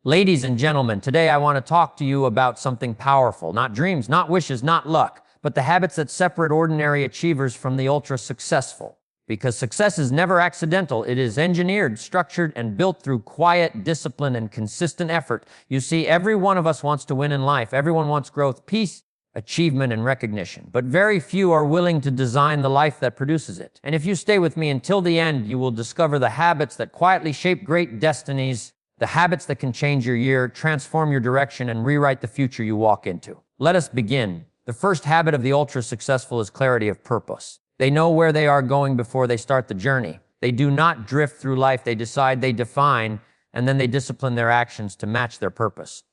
Ladies and gentlemen, today I want to talk to you about something powerful. Not dreams, not wishes, not luck, but the habits that separate ordinary achievers from the ultra-successful. Because success is never accidental. It is engineered, structured, and built through quiet discipline and consistent effort. You see, every one of us wants to win in life. Everyone wants growth, peace, achievement, and recognition. But very few are willing to design the life that produces it. And if you stay with me until the end, you will discover the habits that quietly shape great destinies, the habits that can change your year, transform your direction, and rewrite the future you walk into. Let us begin. The first habit of the ultra-successful is clarity of purpose. They know where they are going before they start the journey. They do not drift through life. They decide, they define, and then they discipline their actions to match their purpose.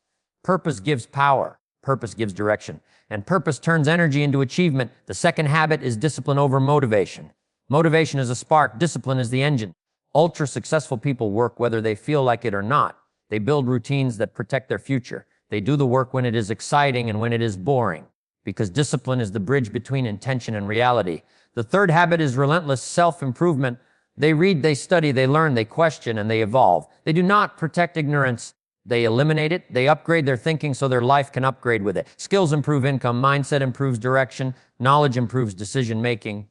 Purpose gives power. Purpose gives direction. And purpose turns energy into achievement. The second habit is discipline over motivation. Motivation is a spark. Discipline is the engine. Ultra-successful people work whether they feel like it or not. They build routines that protect their future. They do the work when it is exciting and when it is boring, because discipline is the bridge between intention and reality. The third habit is relentless self-improvement. They read, they study, they learn, they question, and they evolve. They do not protect ignorance. They eliminate it. They upgrade their thinking so their life can upgrade with it. Skills improve income. Mindset improves direction. Knowledge improves decision-making.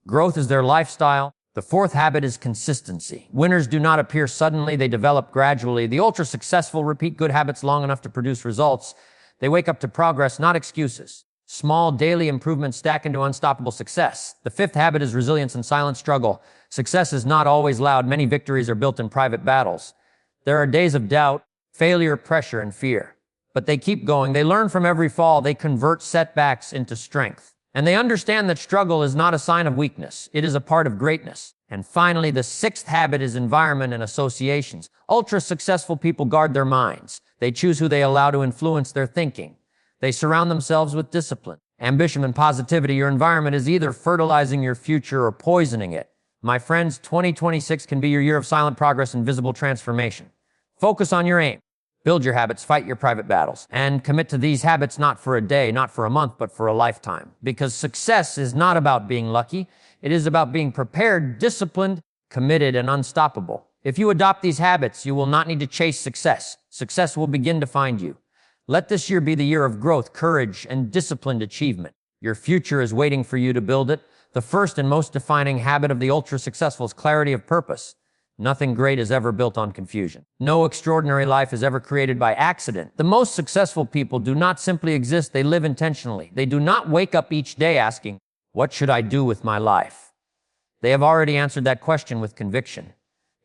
Growth is their lifestyle. The fourth habit is consistency. Winners do not appear suddenly. They develop gradually. The ultra-successful repeat good habits long enough to produce results. They wake up to progress, not excuses. Small daily improvements stack into unstoppable success. The fifth habit is resilience and silent struggle. Success is not always loud. Many victories are built in private battles. There are days of doubt, failure, pressure, and fear. But they keep going. They learn from every fall. They convert setbacks into strength. And they understand that struggle is not a sign of weakness. It is a part of greatness. And finally, the sixth habit is environment and associations. Ultra-successful people guard their minds. They choose who they allow to influence their thinking. They surround themselves with discipline, ambition, and positivity. Your environment is either fertilizing your future or poisoning it. My friends, 2026 can be your year of silent progress and visible transformation. Focus on your aim. Build your habits, fight your private battles, and commit to these habits not for a day, not for a month, but for a lifetime. Because success is not about being lucky. It is about being prepared, disciplined, committed, and unstoppable. If you adopt these habits, you will not need to chase success. Success will begin to find you. Let this year be the year of growth, courage, and disciplined achievement. Your future is waiting for you to build it. The first and most defining habit of the ultra-successful is clarity of purpose. Nothing great is ever built on confusion. No extraordinary life is ever created by accident. The most successful people do not simply exist, they live intentionally. They do not wake up each day asking, "What should I do with my life?" They have already answered that question with conviction.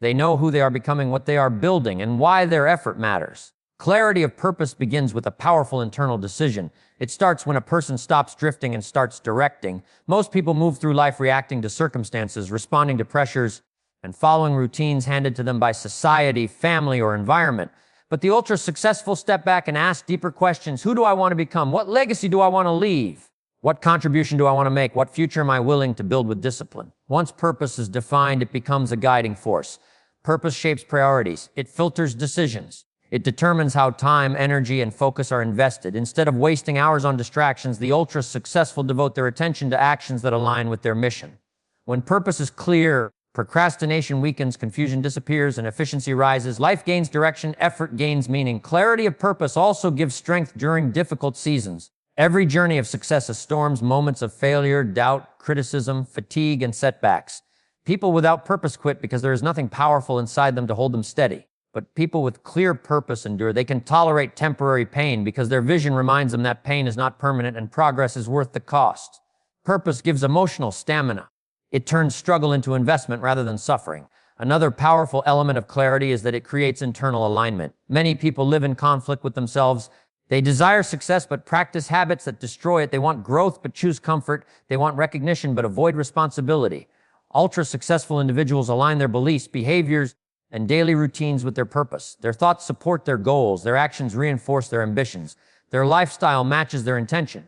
They know who they are becoming, what they are building, and why their effort matters. Clarity of purpose begins with a powerful internal decision. It starts when a person stops drifting and starts directing. Most people move through life reacting to circumstances, responding to pressures, and following routines handed to them by society, family, or environment. But the ultra-successful step back and ask deeper questions. Who do I want to become? What legacy do I want to leave? What contribution do I want to make? What future am I willing to build with discipline? Once purpose is defined, it becomes a guiding force. Purpose shapes priorities. It filters decisions. It determines how time, energy, and focus are invested. Instead of wasting hours on distractions, the ultra-successful devote their attention to actions that align with their mission. When purpose is clear, procrastination weakens, confusion disappears, and efficiency rises. Life gains direction, effort gains meaning. Clarity of purpose also gives strength during difficult seasons. Every journey of success has storms, moments of failure, doubt, criticism, fatigue, and setbacks. People without purpose quit because there is nothing powerful inside them to hold them steady. But people with clear purpose endure. They can tolerate temporary pain because their vision reminds them that pain is not permanent and progress is worth the cost. Purpose gives emotional stamina. It turns struggle into investment rather than suffering. Another powerful element of clarity is that it creates internal alignment. Many people live in conflict with themselves. They desire success but practice habits that destroy it. They want growth but choose comfort. They want recognition but avoid responsibility. Ultra-successful individuals align their beliefs, behaviors, and daily routines with their purpose. Their thoughts support their goals. Their actions reinforce their ambitions. Their lifestyle matches their intention.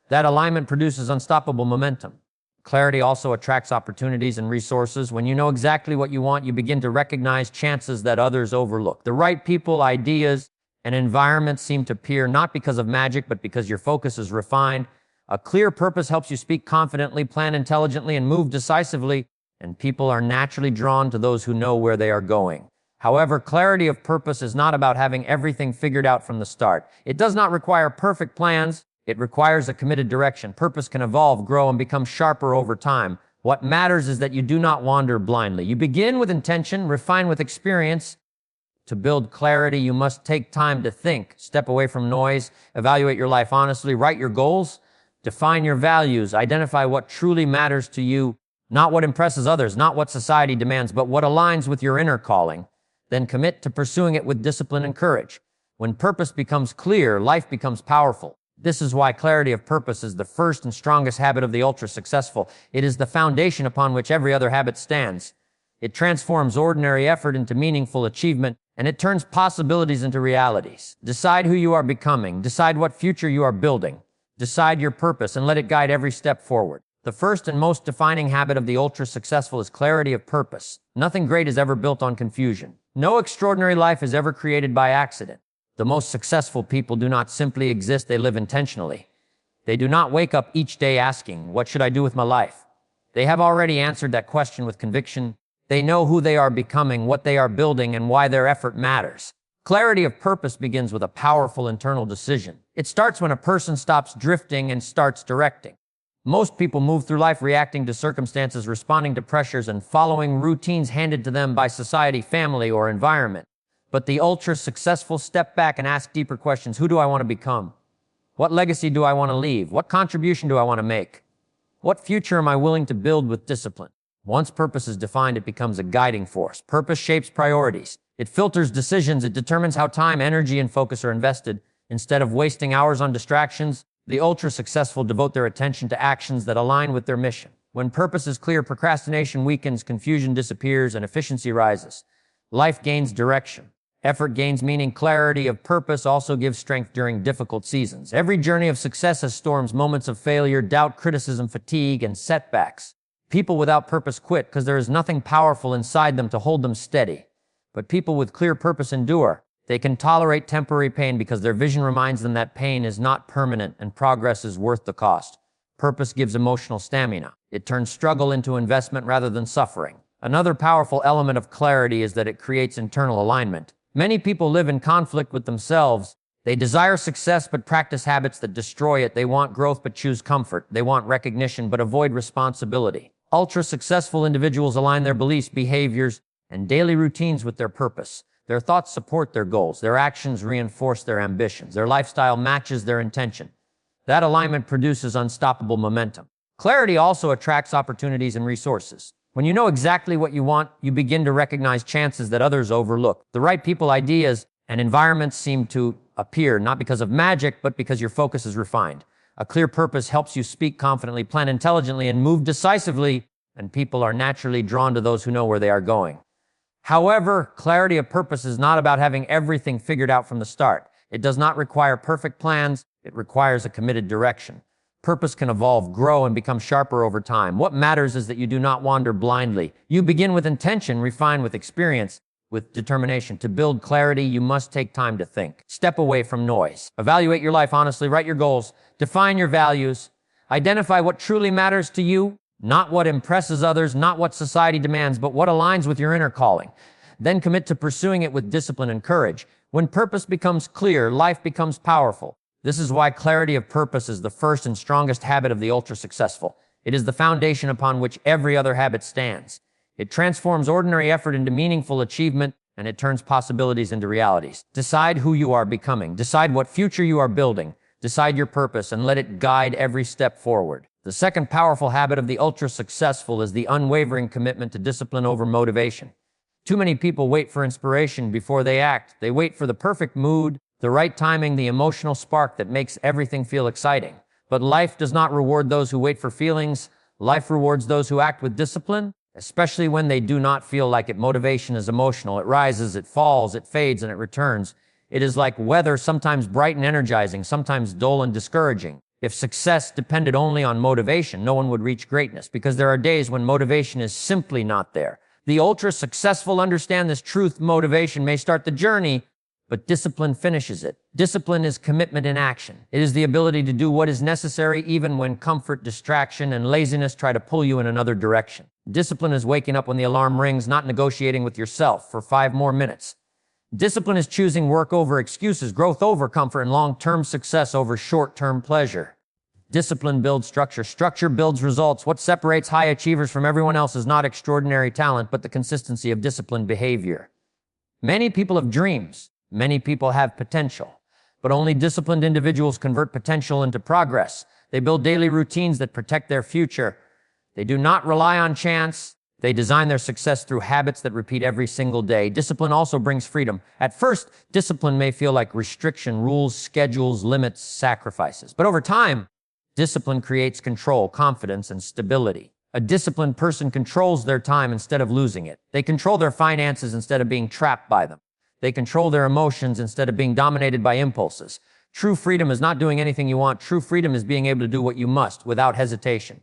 That alignment produces unstoppable momentum. Clarity also attracts opportunities and resources. When you know exactly what you want, you begin to recognize chances that others overlook. The right people, ideas, and environments seem to appear not because of magic, but because your focus is refined. A clear purpose helps you speak confidently, plan intelligently, and move decisively. And people are naturally drawn to those who know where they are going. However, clarity of purpose is not about having everything figured out from the start. It does not require perfect plans. It requires a committed direction. Purpose can evolve, grow, and become sharper over time. What matters is that you do not wander blindly. You begin with intention, refine with experience. To build clarity, you must take time to think, step away from noise, evaluate your life honestly, write your goals, define your values, identify what truly matters to you, not what impresses others, not what society demands, but what aligns with your inner calling. Then commit to pursuing it with discipline and courage. When purpose becomes clear, life becomes powerful. This is why clarity of purpose is the first and strongest habit of the ultra-successful. It is the foundation upon which every other habit stands. It transforms ordinary effort into meaningful achievement, and it turns possibilities into realities. Decide who you are becoming. Decide what future you are building. Decide your purpose and let it guide every step forward. The first and most defining habit of the ultra-successful is clarity of purpose. Nothing great is ever built on confusion. No extraordinary life is ever created by accident. The most successful people do not simply exist, they live intentionally. They do not wake up each day asking, "What should I do with my life?" They have already answered that question with conviction. They know who they are becoming, what they are building, and why their effort matters. Clarity of purpose begins with a powerful internal decision. It starts when a person stops drifting and starts directing. Most people move through life reacting to circumstances, responding to pressures, and following routines handed to them by society, family, or environment. But the ultra-successful step back and ask deeper questions. Who do I want to become? What legacy do I want to leave? What contribution do I want to make? What future am I willing to build with discipline? Once purpose is defined, it becomes a guiding force. Purpose shapes priorities. It filters decisions. It determines how time, energy, and focus are invested. Instead of wasting hours on distractions, the ultra-successful devote their attention to actions that align with their mission. When purpose is clear, procrastination weakens, confusion disappears, and efficiency rises. Life gains direction. Effort gains meaning. Clarity of purpose also gives strength during difficult seasons. Every journey of success has storms, moments of failure, doubt, criticism, fatigue, and setbacks. People without purpose quit because there is nothing powerful inside them to hold them steady. But people with clear purpose endure. They can tolerate temporary pain because their vision reminds them that pain is not permanent and progress is worth the cost. Purpose gives emotional stamina. It turns struggle into investment rather than suffering. Another powerful element of clarity is that it creates internal alignment. Many people live in conflict with themselves. They desire success but practice habits that destroy it. They want growth but choose comfort. They want recognition but avoid responsibility. Ultra-successful individuals align their beliefs, behaviors, and daily routines with their purpose. Their thoughts support their goals. Their actions reinforce their ambitions. Their lifestyle matches their intention. That alignment produces unstoppable momentum. Clarity also attracts opportunities and resources. When you know exactly what you want, you begin to recognize chances that others overlook. The right people, ideas, and environments seem to appear, not because of magic, but because your focus is refined. A clear purpose helps you speak confidently, plan intelligently, and move decisively, and people are naturally drawn to those who know where they are going. However, clarity of purpose is not about having everything figured out from the start. It does not require perfect plans. It requires a committed direction. Purpose can evolve, grow, and become sharper over time. What matters is that you do not wander blindly. You begin with intention, refine with experience, with determination. To build clarity, you must take time to think. Step away from noise. Evaluate your life honestly, write your goals, define your values, identify what truly matters to you, not what impresses others, not what society demands, but what aligns with your inner calling. Then commit to pursuing it with discipline and courage. When purpose becomes clear, life becomes powerful. This is why clarity of purpose is the first and strongest habit of the ultra-successful. It is the foundation upon which every other habit stands. It transforms ordinary effort into meaningful achievement, and it turns possibilities into realities. Decide who you are becoming. Decide what future you are building. Decide your purpose and let it guide every step forward. The second powerful habit of the ultra-successful is the unwavering commitment to discipline over motivation. Too many people wait for inspiration before they act. They wait for the perfect mood, the right timing, the emotional spark that makes everything feel exciting. But life does not reward those who wait for feelings. Life rewards those who act with discipline, especially when they do not feel like it. Motivation is emotional. It rises, it falls, it fades, and it returns. It is like weather, sometimes bright and energizing, sometimes dull and discouraging. If success depended only on motivation, no one would reach greatness, because there are days when motivation is simply not there. The ultra-successful understand this truth. Motivation may start the journey, but discipline finishes it. Discipline is commitment in action. It is the ability to do what is necessary even when comfort, distraction, and laziness try to pull you in another direction. Discipline is waking up when the alarm rings, not negotiating with yourself for 5 more minutes. Discipline is choosing work over excuses, growth over comfort, and long-term success over short-term pleasure. Discipline builds structure. Structure builds results. What separates high achievers from everyone else is not extraordinary talent, but the consistency of disciplined behavior. Many people have dreams. Many people have potential. But only disciplined individuals convert potential into progress. They build daily routines that protect their future. They do not rely on chance. They design their success through habits that repeat every single day. Discipline also brings freedom. At first, discipline may feel like restriction, rules, schedules, limits, sacrifices. But over time, discipline creates control, confidence, and stability. A disciplined person controls their time instead of losing it. They control their finances instead of being trapped by them. They control their emotions instead of being dominated by impulses. True freedom is not doing anything you want. True freedom is being able to do what you must without hesitation.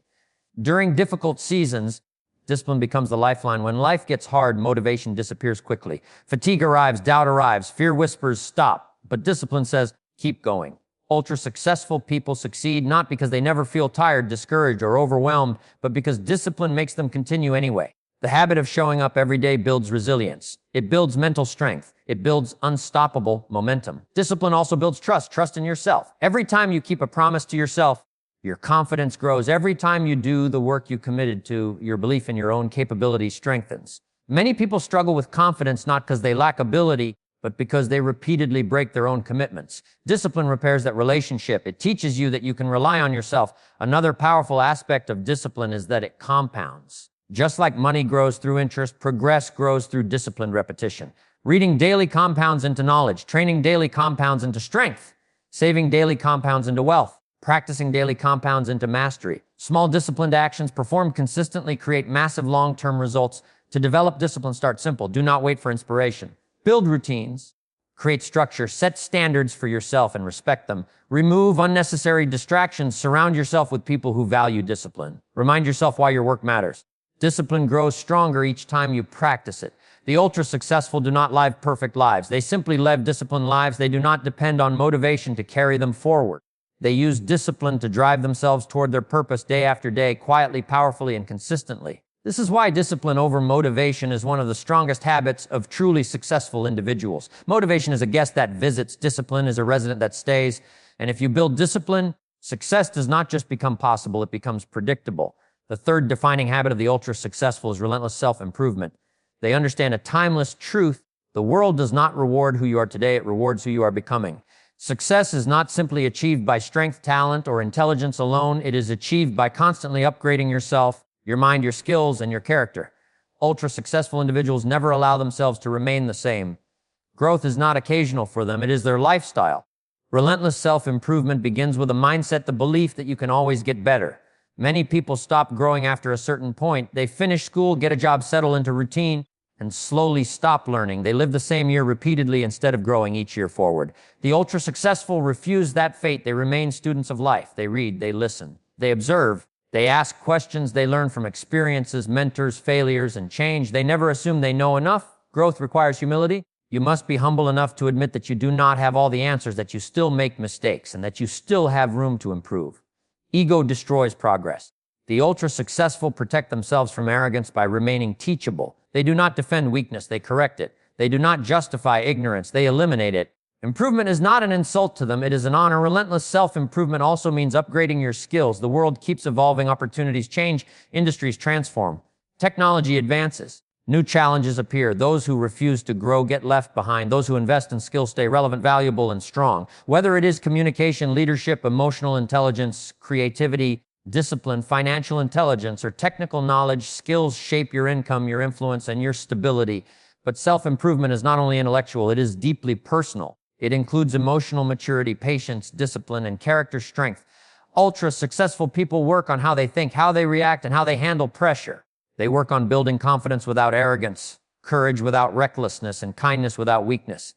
During difficult seasons, discipline becomes the lifeline. When life gets hard, motivation disappears quickly. Fatigue arrives, doubt arrives, fear whispers, stop. But discipline says, keep going. Ultra-successful people succeed not because they never feel tired, discouraged, or overwhelmed, but because discipline makes them continue anyway. The habit of showing up every day builds resilience. It builds mental strength. It builds unstoppable momentum. Discipline also builds trust in yourself. Every time you keep a promise to yourself, your confidence grows. Every time you do the work you committed to, your belief in your own capabilities strengthens. Many people struggle with confidence not because they lack ability, but because they repeatedly break their own commitments. Discipline repairs that relationship. It teaches you that you can rely on yourself. Another powerful aspect of discipline is that it compounds. Just like money grows through interest, progress grows through disciplined repetition. Reading daily compounds into knowledge. Training daily compounds into strength. Saving daily compounds into wealth. Practicing daily compounds into mastery. Small disciplined actions performed consistently create massive long-term results. To develop discipline, start simple. Do not wait for inspiration. Build routines. Create structure. Set standards for yourself and respect them. Remove unnecessary distractions. Surround yourself with people who value discipline. Remind yourself why your work matters. Discipline grows stronger each time you practice it. The ultra-successful do not live perfect lives. They simply live disciplined lives. They do not depend on motivation to carry them forward. They use discipline to drive themselves toward their purpose day after day, quietly, powerfully, and consistently. This is why discipline over motivation is one of the strongest habits of truly successful individuals. Motivation is a guest that visits. Discipline is a resident that stays. And if you build discipline, success does not just become possible, it becomes predictable. The third defining habit of the ultra-successful is relentless self-improvement. They understand a timeless truth. The world does not reward who you are today, it rewards who you are becoming. Success is not simply achieved by strength, talent, or intelligence alone. It is achieved by constantly upgrading yourself, your mind, your skills, and your character. Ultra-successful individuals never allow themselves to remain the same. Growth is not occasional for them, it is their lifestyle. Relentless self-improvement begins with a mindset, the belief that you can always get better. Many people stop growing after a certain point. They finish school, get a job, settle into routine, and slowly stop learning. They live the same year repeatedly instead of growing each year forward. The ultra-successful refuse that fate. They remain students of life. They read, they listen, they observe, they ask questions, they learn from experiences, mentors, failures, and change. They never assume they know enough. Growth requires humility. You must be humble enough to admit that you do not have all the answers, that you still make mistakes, and that you still have room to improve. Ego destroys progress. The ultra-successful protect themselves from arrogance by remaining teachable. They do not defend weakness, they correct it. They do not justify ignorance, they eliminate it. Improvement is not an insult to them, it is an honor. Relentless self-improvement also means upgrading your skills. The world keeps evolving, opportunities change, industries transform. Technology advances. New challenges appear. Those who refuse to grow get left behind. Those who invest in skills stay relevant, valuable, and strong. Whether it is communication, leadership, emotional intelligence, creativity, discipline, financial intelligence, or technical knowledge, skills shape your income, your influence, and your stability. But self-improvement is not only intellectual, it is deeply personal. It includes emotional maturity, patience, discipline, and character strength. Ultra-successful people work on how they think, how they react, and how they handle pressure. They work on building confidence without arrogance, courage without recklessness, and kindness without weakness.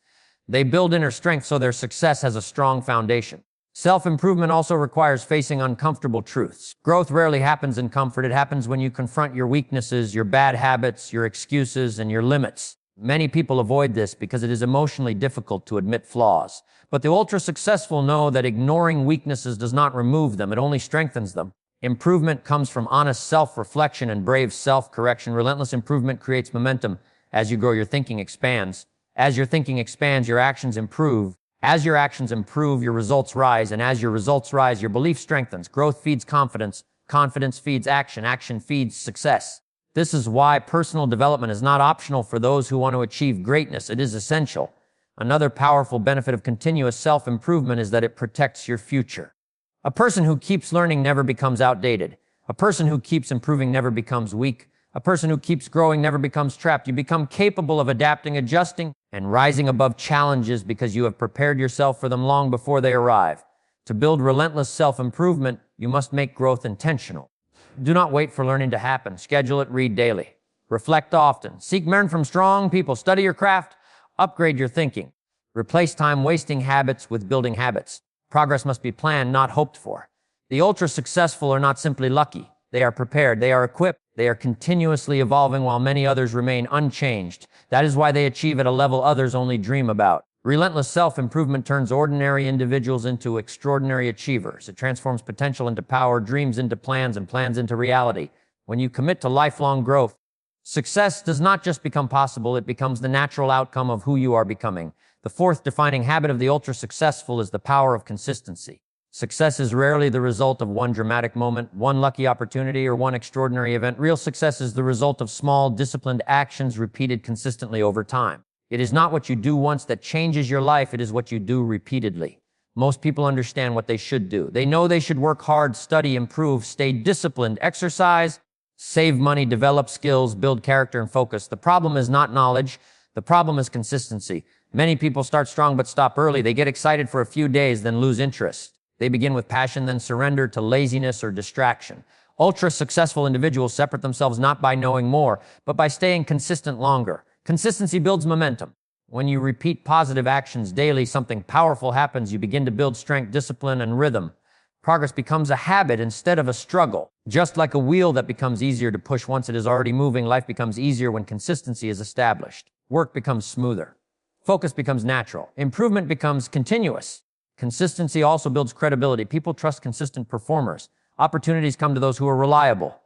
They build inner strength so their success has a strong foundation. Self-improvement also requires facing uncomfortable truths. Growth rarely happens in comfort. It happens when you confront your weaknesses, your bad habits, your excuses, and your limits. Many people avoid this because it is emotionally difficult to admit flaws. But the ultra-successful know that ignoring weaknesses does not remove them, it only strengthens them. Improvement comes from honest self-reflection and brave self-correction. Relentless improvement creates momentum. As you grow, your thinking expands. As your thinking expands, your actions improve. As your actions improve, your results rise. And as your results rise, your belief strengthens. Growth feeds confidence. Confidence feeds action. Action feeds success. This is why personal development is not optional for those who want to achieve greatness. It is essential. Another powerful benefit of continuous self-improvement is that it protects your future. A person who keeps learning never becomes outdated. A person who keeps improving never becomes weak. A person who keeps growing never becomes trapped. You become capable of adapting, adjusting, and rising above challenges because you have prepared yourself for them long before they arrive. To build relentless self-improvement, you must make growth intentional. Do not wait for learning to happen. Schedule it, read daily. Reflect often. Seek learn from strong people. Study your craft. Upgrade your thinking. Replace time-wasting habits with building habits. Progress must be planned, not hoped for. The ultra-successful are not simply lucky. They are prepared. They are equipped. They are continuously evolving while many others remain unchanged. That is why they achieve at a level others only dream about. Relentless self-improvement turns ordinary individuals into extraordinary achievers. It transforms potential into power, dreams into plans, and plans into reality. When you commit to lifelong growth, success does not just become possible, it becomes the natural outcome of who you are becoming. The fourth defining habit of the ultra-successful is the power of consistency. Success is rarely the result of one dramatic moment, one lucky opportunity, or one extraordinary event. Real success is the result of small, disciplined actions repeated consistently over time. It is not what you do once that changes your life, it is what you do repeatedly. Most people understand what they should do. They know they should work hard, study, improve, stay disciplined, exercise, save money, develop skills, build character, and focus. The problem is not knowledge. The problem is consistency. Many people start strong but stop early. They get excited for a few days, then lose interest. They begin with passion, then surrender to laziness or distraction. Ultra-successful individuals separate themselves not by knowing more, but by staying consistent longer. Consistency builds momentum. When you repeat positive actions daily, something powerful happens. You begin to build strength, discipline, and rhythm. Progress becomes a habit instead of a struggle. Just like a wheel that becomes easier to push once it is already moving, life becomes easier when consistency is established. Work becomes smoother. Focus becomes natural. Improvement becomes continuous. Consistency also builds credibility. People trust consistent performers. Opportunities come to those who are reliable.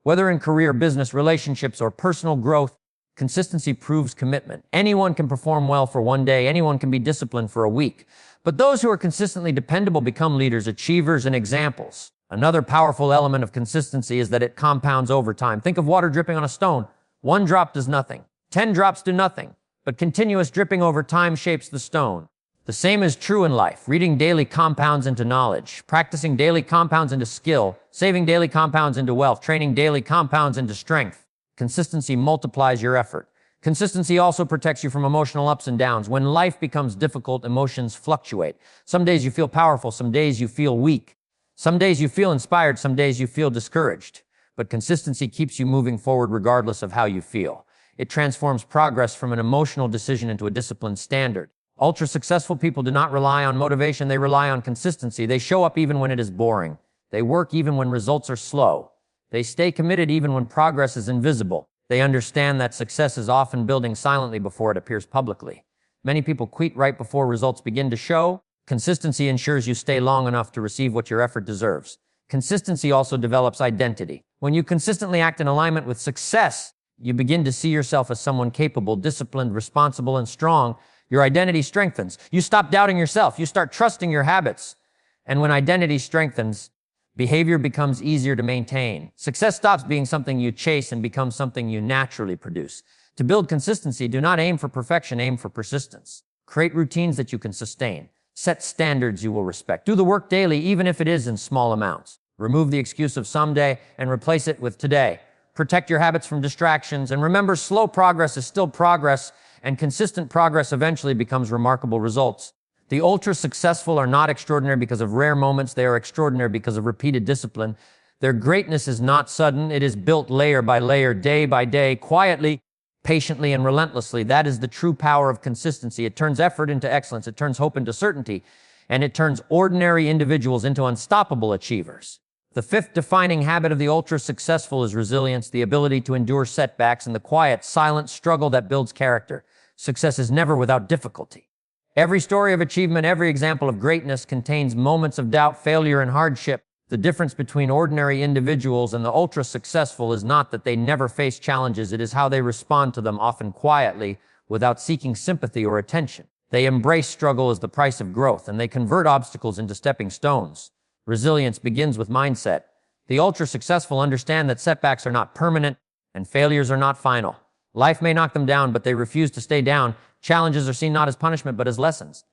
Whether in career, business, relationships, or personal growth, consistency proves commitment. Anyone can perform well for one day. Anyone can be disciplined for a week. But those who are consistently dependable become leaders, achievers, and examples. Another powerful element of consistency is that it compounds over time. Think of water dripping on a stone. One drop does nothing. 10 drops do nothing. But continuous dripping over time shapes the stone. The same is true in life. Reading daily compounds into knowledge. Practicing daily compounds into skill. Saving daily compounds into wealth. Training daily compounds into strength. Consistency multiplies your effort. Consistency also protects you from emotional ups and downs. When life becomes difficult, emotions fluctuate. Some days you feel powerful, some days you feel weak. Some days you feel inspired, some days you feel discouraged. But consistency keeps you moving forward regardless of how you feel. It transforms progress from an emotional decision into a disciplined standard. Ultra-successful people do not rely on motivation, they rely on consistency. They show up even when it is boring. They work even when results are slow. They stay committed even when progress is invisible. They understand that success is often building silently before it appears publicly. Many people quit right before results begin to show. Consistency ensures you stay long enough to receive what your effort deserves. Consistency also develops identity. When you consistently act in alignment with success, you begin to see yourself as someone capable, disciplined, responsible, and strong. Your identity strengthens. You stop doubting yourself. You start trusting your habits. And when identity strengthens, behavior becomes easier to maintain. Success stops being something you chase and becomes something you naturally produce. To build consistency, do not aim for perfection, aim for persistence. Create routines that you can sustain. Set standards you will respect. Do the work daily, even if it is in small amounts. Remove the excuse of someday and replace it with today. Protect your habits from distractions, and remember, slow progress is still progress, and consistent progress eventually becomes remarkable results. The ultra-successful are not extraordinary because of rare moments, they are extraordinary because of repeated discipline. Their greatness is not sudden, it is built layer by layer, day by day, quietly, patiently, and relentlessly. That is the true power of consistency. It turns effort into excellence, it turns hope into certainty, and it turns ordinary individuals into unstoppable achievers. The fifth defining habit of the ultra-successful is resilience, the ability to endure setbacks and the quiet, silent struggle that builds character. Success is never without difficulty. Every story of achievement, every example of greatness contains moments of doubt, failure, and hardship. The difference between ordinary individuals and the ultra-successful is not that they never face challenges, it is how they respond to them, often quietly, without seeking sympathy or attention. They embrace struggle as the price of growth, and they convert obstacles into stepping stones. Resilience begins with mindset. The ultra-successful understand that setbacks are not permanent and failures are not final. Life may knock them down, but they refuse to stay down. Challenges are seen not as punishment, but as lessons.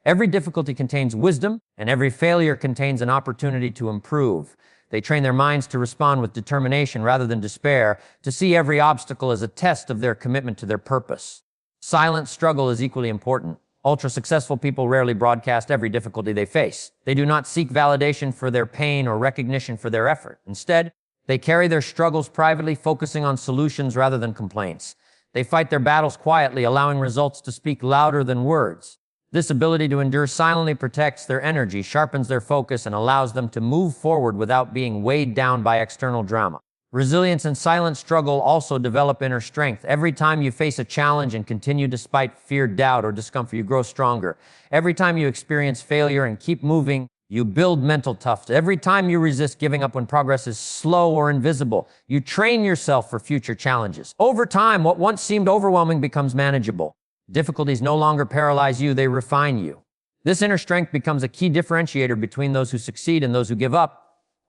Every difficulty contains wisdom, and every failure contains an opportunity to improve. They train their minds to respond with determination rather than despair, to see every obstacle as a test of their commitment to their purpose. Silent struggle is equally important. Ultra-successful people rarely broadcast every difficulty they face. They do not seek validation for their pain or recognition for their effort. Instead, they carry their struggles privately, focusing on solutions rather than complaints. They fight their battles quietly, allowing results to speak louder than words. This ability to endure silently protects their energy, sharpens their focus, and allows them to move forward without being weighed down by external drama. Resilience and silent struggle also develop inner strength. Every time you face a challenge and continue despite fear, doubt, or discomfort, you grow stronger. Every time you experience failure and keep moving, you build mental toughness. Every time you resist giving up when progress is slow or invisible, you train yourself for future challenges. Over time, what once seemed overwhelming becomes manageable. Difficulties no longer paralyze you, they refine you. This inner strength becomes a key differentiator between those who succeed and those who give up.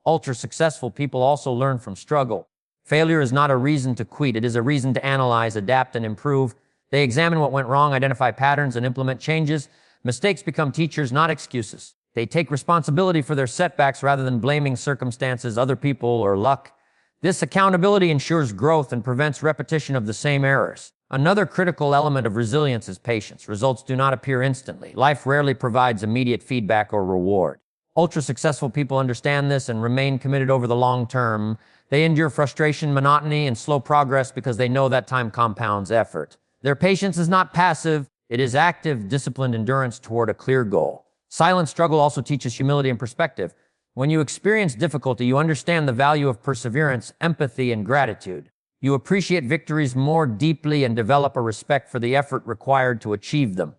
Ultra-successful people also learn from struggle. Failure is not a reason to quit, it is a reason to analyze, adapt, and improve. They examine what went wrong, identify patterns, and implement changes. Mistakes become teachers, not excuses. They take responsibility for their setbacks rather than blaming circumstances, other people, or luck. This accountability ensures growth and prevents repetition of the same errors. Another critical element of resilience is patience. Results do not appear instantly. Life rarely provides immediate feedback or reward. Ultra-successful people understand this and remain committed over the long term. They endure frustration, monotony, and slow progress because they know that time compounds effort. Their patience is not passive, it is active, disciplined endurance toward a clear goal. Silent struggle also teaches humility and perspective. When you experience difficulty, you understand the value of perseverance, empathy, and gratitude. You appreciate victories more deeply and develop a respect for the effort required to achieve them.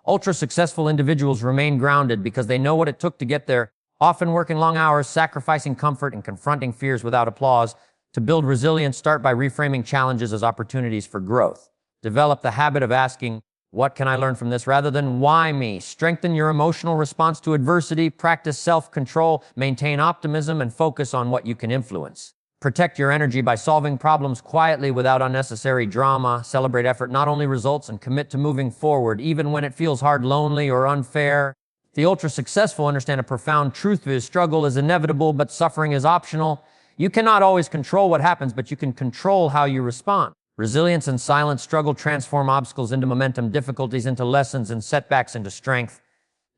Ultra-successful individuals remain grounded because they know what it took to get there, often working long hours, sacrificing comfort, and confronting fears without applause. To build resilience, start by reframing challenges as opportunities for growth. Develop the habit of asking, "What can I learn from this?" rather than "Why me?" Strengthen your emotional response to adversity, practice self-control, maintain optimism, and focus on what you can influence. Protect your energy by solving problems quietly without unnecessary drama. Celebrate effort, not only results, and commit to moving forward, even when it feels hard, lonely, or unfair. The ultra-successful understand a profound truth: struggle is inevitable, but suffering is optional. You cannot always control what happens, but you can control how you respond. Resilience and silent struggle transform obstacles into momentum, difficulties into lessons, and setbacks into strength.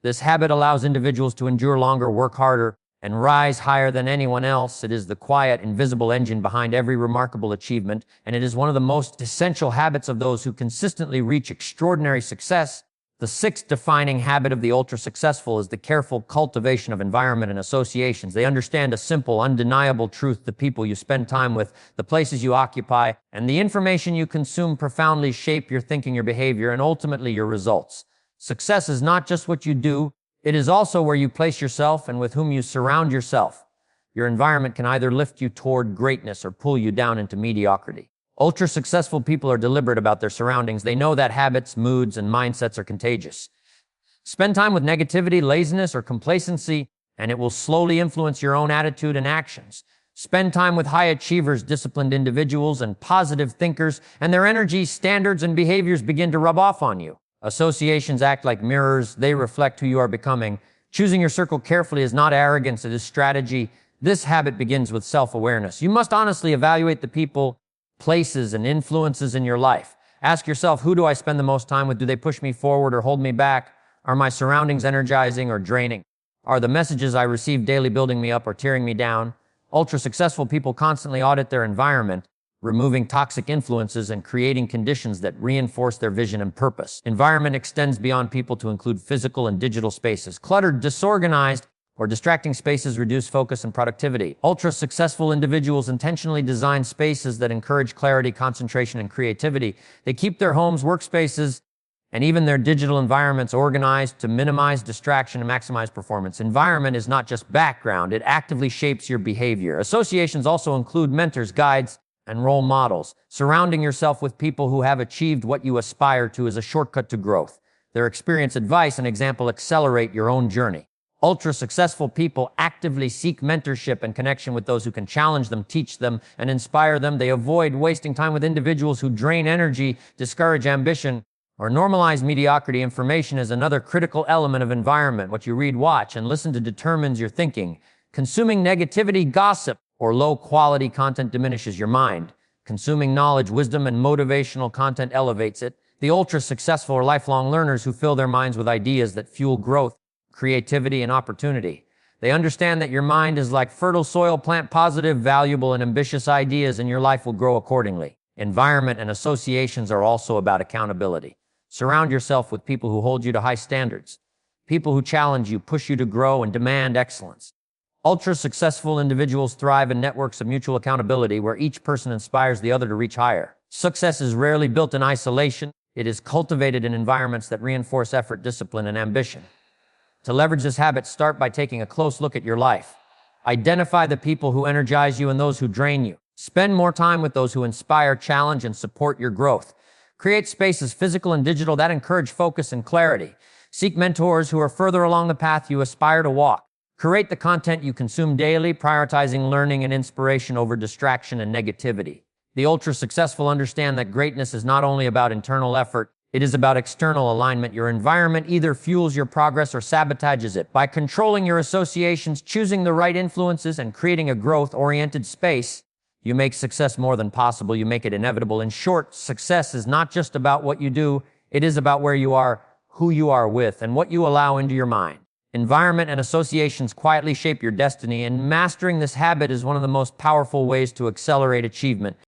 This habit allows individuals to endure longer, work harder, and rise higher than anyone else. It is the quiet, invisible engine behind every remarkable achievement, and it is one of the most essential habits of those who consistently reach extraordinary success. The sixth defining habit of the ultra-successful is the careful cultivation of environment and associations. They understand a simple, undeniable truth: the people you spend time with, the places you occupy, and the information you consume profoundly shape your thinking, your behavior, and ultimately your results. Success is not just what you do, it is also where you place yourself and with whom you surround yourself. Your environment can either lift you toward greatness or pull you down into mediocrity. Ultra-successful people are deliberate about their surroundings. They know that habits, moods, and mindsets are contagious. Spend time with negativity, laziness, or complacency, and it will slowly influence your own attitude and actions. Spend time with high achievers, disciplined individuals, and positive thinkers, and their energy, standards, and behaviors begin to rub off on you. Associations act like mirrors. They reflect who you are becoming. Choosing your circle carefully is not arrogance, it is strategy. This habit begins with self-awareness. You must honestly evaluate the people, places, and influences in your life. Ask yourself, who do I spend the most time with? Do they push me forward or hold me back? Are my surroundings energizing or draining? Are the messages I receive daily building me up or tearing me down? Ultra-successful people constantly audit their environment, removing toxic influences and creating conditions that reinforce their vision and purpose. Environment extends beyond people to include physical and digital spaces. Cluttered, disorganized, or distracting spaces reduce focus and productivity. Ultra-successful individuals intentionally design spaces that encourage clarity, concentration, and creativity. They keep their homes, workspaces, and even their digital environments organized to minimize distraction and maximize performance. Environment is not just background, it actively shapes your behavior. Associations also include mentors, guides, and role models. Surrounding yourself with people who have achieved what you aspire to is a shortcut to growth. Their experience, advice, and example accelerate your own journey. Ultra-successful people actively seek mentorship and connection with those who can challenge them, teach them, and inspire them. They avoid wasting time with individuals who drain energy, discourage ambition, or normalize mediocrity. Information is another critical element of environment. What you read, watch, and listen to determines your thinking. Consuming negativity, gossip, or low-quality content diminishes your mind. Consuming knowledge, wisdom, and motivational content elevates it. The ultra-successful are lifelong learners who fill their minds with ideas that fuel growth, creativity, and opportunity. They understand that your mind is like fertile soil. Plant positive, valuable, and ambitious ideas, and your life will grow accordingly. Environment and associations are also about accountability. Surround yourself with people who hold you to high standards, people who challenge you, push you to grow, and demand excellence. Ultra-successful individuals thrive in networks of mutual accountability where each person inspires the other to reach higher. Success is rarely built in isolation. It is cultivated in environments that reinforce effort, discipline, and ambition. To leverage this habit, start by taking a close look at your life. Identify the people who energize you and those who drain you. Spend more time with those who inspire, challenge, and support your growth. Create spaces, physical and digital, that encourage focus and clarity. Seek mentors who are further along the path you aspire to walk. Curate the content you consume daily, prioritizing learning and inspiration over distraction and negativity. The ultra-successful understand that greatness is not only about internal effort, it is about external alignment. Your environment either fuels your progress or sabotages it. By controlling your associations, choosing the right influences, and creating a growth-oriented space, you make success more than possible. You make it inevitable. In short, success is not just about what you do. It is about where you are, who you are with, and what you allow into your mind. Environment and associations quietly shape your destiny, and mastering this habit is one of the most powerful ways to accelerate achievement.